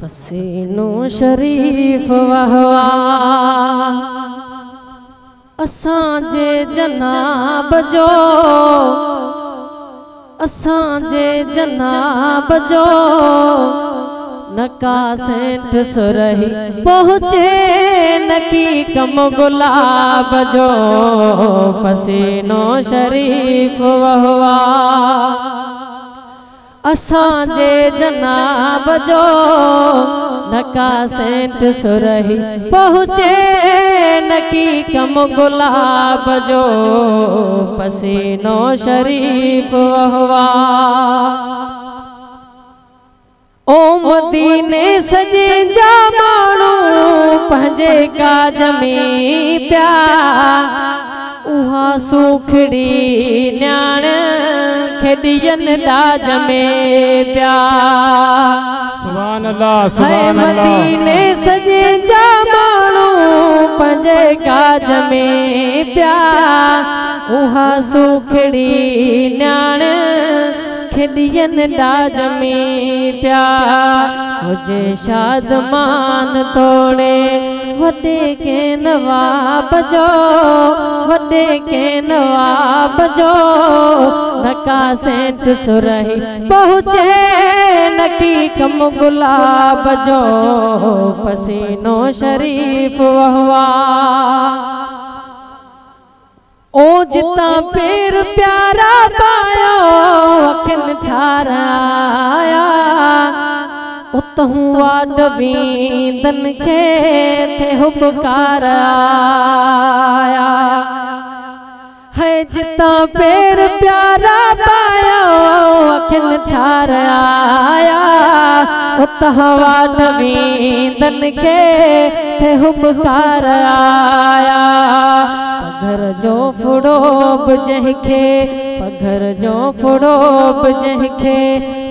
पसीनो शरीफ वहवा असांजे जनाब जो, असांजे जनाब जो नका सेंठ सुरही पहुँचे नकी कम गुलाब जो। पसीनो शरीफ वहवा असांजे जनाब जो नका सेंठ सुरही पहुँचे नकी कम गुलाब जो। पसीनो शरीफ वहवा ओ मदीने सजे जा माण्हू पंहिंजे काज में प्या उहा सुखड़ी न्याण खेडियन डाज में प्या। सुभान अल्लाह सुभान अल्लाह। मदीने सजे जा माण्हू पंहिंजे काज में प्या उहा सुखड़ी न्याण खेडियन डाज में प्या। मुझे शादमान तोड़े वडे के नवाब जो, वडे के नवाब जो नका सेंठ सुरही पहुँचे नकी कम गुलाब जो। पसीनो शरीफ वहवा ओ जिता पेर प्यारा पायो अखिन ठाराया उतहूं वाड बींदन खे थे हुबकार आया। है जिता पेर प्यारा पायो अखिन ठाराया उतहूं वाड बींदन खे थे हुबकार आया। पघर जो फुड़ोब जंहिंखे, पघर जो फुड़ोब जंहिंखे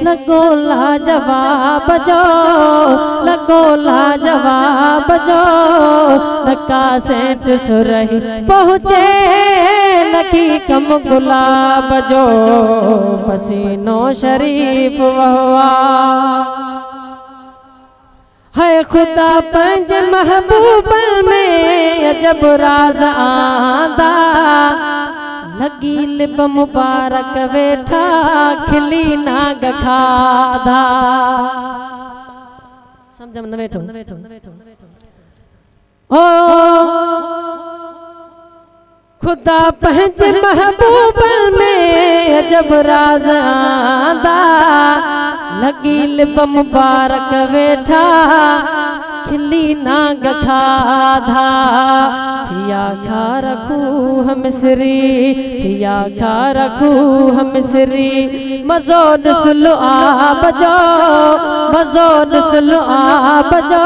लगो लाजवाब जो, लगो लाजवाब जो नका सेंठ सुरही पहुँचे नकी कम गुलाब जो। पसीनो शरीफ वहवा है खुदा पंज महबूब में अजब राज आंदा लगी लिब मुबारक वेठा खिली नाग खाधा। समझ में न वेठो ओ खुदा पंज महबूब में अजब राज आंदा लगी लिब मुबारक वेठा खिली नाग खाधा। थिया खा रखू हम सिरी, थिया खा रखू हम सिरी मज़ो ॾिसलो आब जो, मज़ो ॾिसलो आब जो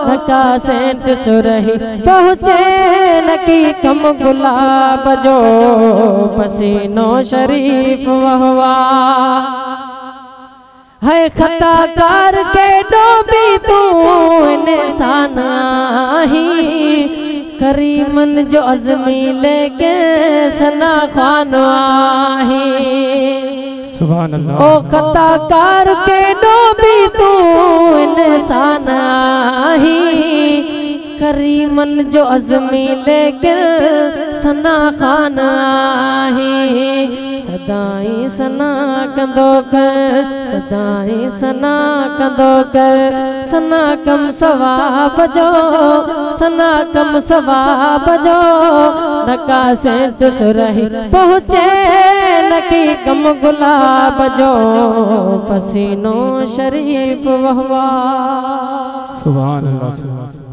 नका सेंठ सुरही पहुँचे नकी कम गुलाब जो। पसीनो शरीफ वहवा है खताकार के डोबी तू इंसान आही करीमन जो अज़मी लेके सना खान आही। सुभान अल्लाह। ओ खताकार के डोबी तू इंसान आही करीमन जो अज़मी लेके सना खान आही। सदाई सना कंदो कर, सदाई सना कंदो कर सना कम सवाब जो, सना कम सवाब जो नका सेंठ सुरही पहुँचे नकी कम गुलाब जो। पसीनो शरीफ वहवा। सुभान अल्लाह।